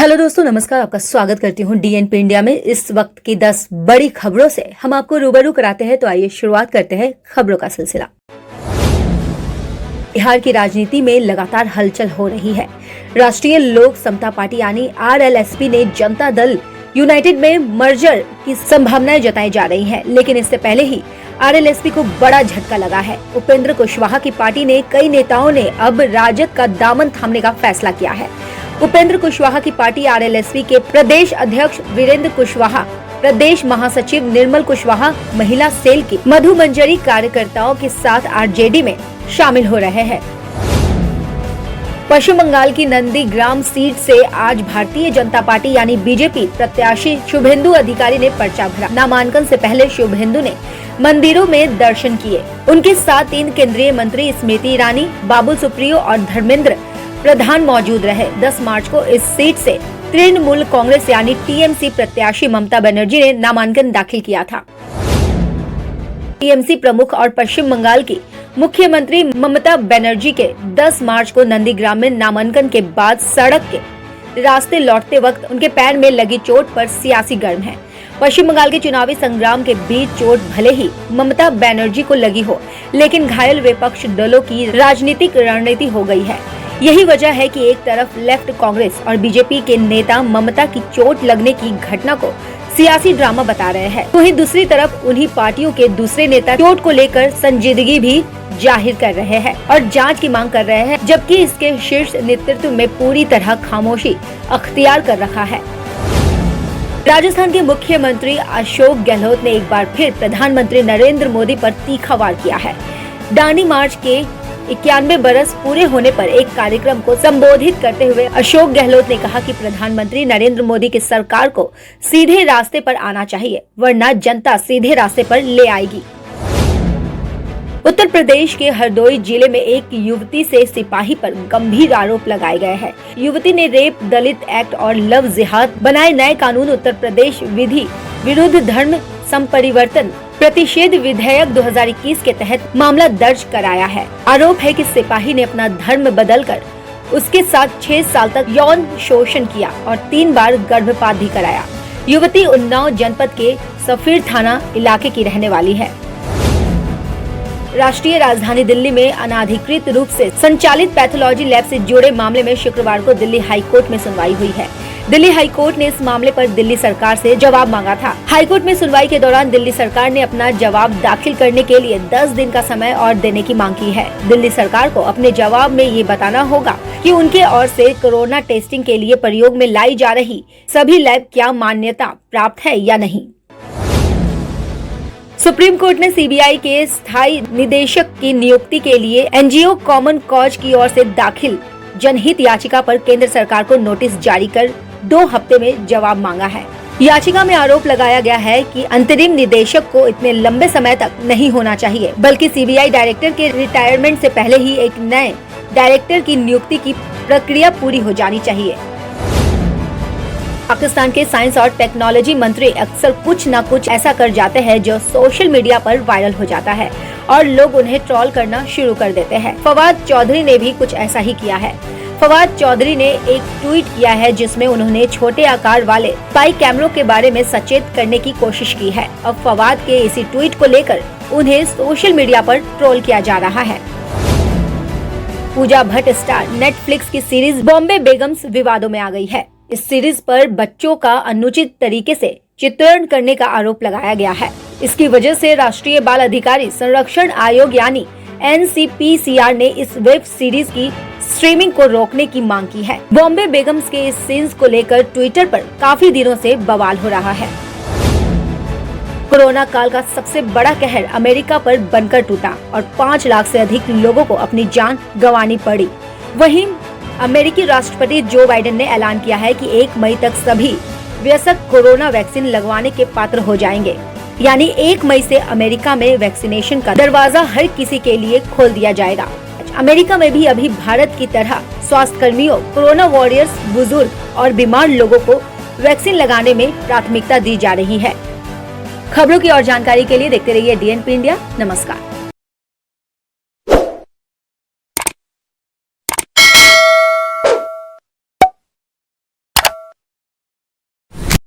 Hello दोस्तों, नमस्कार। आपका स्वागत करती हूँ डीएनपी इंडिया में। इस वक्त की 10 बड़ी खबरों से हम आपको रूबरू कराते हैं। तो आइए शुरुआत करते हैं खबरों का सिलसिला। बिहार की राजनीति में लगातार हलचल हो रही है। राष्ट्रीय लोक समता पार्टी यानी आरएलएसपी ने जनता दल यूनाइटेड में मर्जर की संभावनाएं जताई जा रही है, लेकिन इससे पहले ही आरएलएसपी को बड़ा झटका लगा है। उपेंद्र कुशवाहा की पार्टी ने कई नेताओं ने अब राजद का दामन थामने का फैसला किया है। उपेंद्र कुशवाहा की पार्टी आरएलएसपी के प्रदेश अध्यक्ष वीरेंद्र कुशवाहा, प्रदेश महासचिव निर्मल कुशवाहा महिला सेल की मधु मंजरी कार्यकर्ताओं के साथ आरजेडी में शामिल हो रहे हैं। पश्चिम बंगाल की नंदीग्राम सीट से आज भारतीय जनता पार्टी यानी बीजेपी प्रत्याशी शुभेंदु अधिकारी ने पर्चा भरा। नामांकन से पहले शुभेंदु ने मंदिरों में दर्शन किए। उनके साथ 3 केंद्रीय मंत्री स्मृति ईरानी, बाबुल सुप्रियो और धर्मेंद्र प्रधान मौजूद रहे। 10 मार्च को इस सीट से तृणमूल कांग्रेस यानी टीएमसी प्रत्याशी ममता बनर्जी ने नामांकन दाखिल किया था। टीएमसी प्रमुख और पश्चिम बंगाल की मुख्यमंत्री ममता बनर्जी के 10 मार्च को नंदीग्राम में नामांकन के बाद सड़क के रास्ते लौटते वक्त उनके पैर में लगी चोट पर सियासी गर्म है। पश्चिम बंगाल के चुनावी संग्राम के बीच चोट भले ही ममता बनर्जी को लगी हो, लेकिन घायल विपक्ष दलों की राजनीतिक रणनीति हो गई है। यही वजह है कि एक तरफ लेफ्ट कांग्रेस और बीजेपी के नेता ममता की चोट लगने की घटना को सियासी ड्रामा बता रहे हैं, वहीं दूसरी तरफ उन्हीं पार्टियों के दूसरे नेता चोट को लेकर संजीदगी भी जाहिर कर रहे हैं और जांच की मांग कर रहे हैं, जबकि इसके शीर्ष नेतृत्व में पूरी तरह खामोशी अख्तियार कर रखा है। राजस्थान के मुख्यमंत्री अशोक गहलोत ने एक बार फिर प्रधानमंत्री नरेंद्र मोदी पर तीखा वार किया है। दांडी मार्च के 91 बरस पूरे होने पर एक कार्यक्रम को संबोधित करते हुए अशोक गहलोत ने कहा कि प्रधानमंत्री नरेंद्र मोदी की सरकार को सीधे रास्ते पर आना चाहिए, वरना जनता सीधे रास्ते पर ले आएगी। उत्तर प्रदेश के हरदोई जिले में एक युवती से सिपाही पर गंभीर आरोप लगाए गए हैं। युवती ने रेप, दलित एक्ट और लव जिहाद बनाए नए कानून उत्तर प्रदेश विधि विरुद्ध धर्म संपरिवर्तन प्रतिषेध विधेयक 2021 के तहत मामला दर्ज कराया है। आरोप है कि सिपाही ने अपना धर्म बदलकर उसके साथ 6 साल तक यौन शोषण किया और 3 बार गर्भपात भी कराया। युवती उन्नाव जनपद के सफीर थाना इलाके की रहने वाली है। राष्ट्रीय राजधानी दिल्ली में अनाधिकृत रूप से संचालित पैथोलॉजी लैब से जुड़े मामले में शुक्रवार को दिल्ली हाई कोर्ट में सुनवाई हुई है। दिल्ली हाई कोर्ट ने इस मामले पर दिल्ली सरकार से जवाब मांगा था। हाई कोर्ट में सुनवाई के दौरान दिल्ली सरकार ने अपना जवाब दाखिल करने के लिए 10 दिन का समय और देने की मांग की है। दिल्ली सरकार को अपने जवाब में ये बताना होगा कि उनके ओर से कोरोना टेस्टिंग के लिए प्रयोग में लाई जा रही सभी लैब क्या मान्यता प्राप्त है या नहीं। सुप्रीम कोर्ट ने सीबीआई के स्थायी निदेशक की नियुक्ति के लिए एनजीओ कॉमन कॉज की ओर से दाखिल जनहित याचिका पर केंद्र सरकार को नोटिस जारी कर 2 हफ्ते में जवाब मांगा है। याचिका में आरोप लगाया गया है कि अंतरिम निदेशक को इतने लंबे समय तक नहीं होना चाहिए, बल्कि सीबीआई डायरेक्टर के रिटायरमेंट से पहले ही एक नए डायरेक्टर की नियुक्ति की प्रक्रिया पूरी हो जानी चाहिए। पाकिस्तान के साइंस और टेक्नोलॉजी मंत्री अक्सर कुछ न कुछ ऐसा कर जाते हैं जो सोशल मीडिया पर वायरल हो जाता है और लोग उन्हें ट्रोल करना शुरू कर देते हैं। फवाद चौधरी ने भी कुछ ऐसा ही किया है। फवाद चौधरी ने एक ट्वीट किया है जिसमें उन्होंने छोटे आकार वाले स्पाई कैमरों के बारे में सचेत करने की कोशिश की है। अब फवाद के इसी ट्वीट को लेकर उन्हें सोशल मीडिया पर ट्रोल किया जा रहा है। पूजा भट्ट स्टार नेटफ्लिक्स की सीरीज बॉम्बे बेगम्स विवादों में आ गई है। इस सीरीज पर बच्चों का अनुचित तरीके से चित्रण करने का आरोप लगाया गया है। इसकी वजह से राष्ट्रीय बाल अधिकारी संरक्षण आयोग यानी NCPCR ने इस वेब सीरीज की स्ट्रीमिंग को रोकने की मांग की है। बॉम्बे बेगम्स के इस सीन्स को लेकर ट्विटर पर काफी दिनों से बवाल हो रहा है। कोरोना काल का सबसे बड़ा कहर अमेरिका पर बनकर टूटा और 5 लाख से अधिक लोगों को अपनी जान गंवानी पड़ी। वहीं अमेरिकी राष्ट्रपति जो बाइडेन ने ऐलान किया है कि 1 मई तक सभी वयस्क कोरोना वैक्सीन लगवाने के पात्र हो जाएंगे। यानी 1 मई से अमेरिका में वैक्सीनेशन का दरवाजा हर किसी के लिए खोल दिया जाएगा। अमेरिका में भी अभी भारत की तरह स्वास्थ्य कर्मियों, कोरोना वॉरियर्स, बुजुर्ग और बीमार लोगों को वैक्सीन लगाने में प्राथमिकता दी जा रही है। खबरों की और जानकारी के लिए देखते रहिए डीएनपी इंडिया। नमस्कार।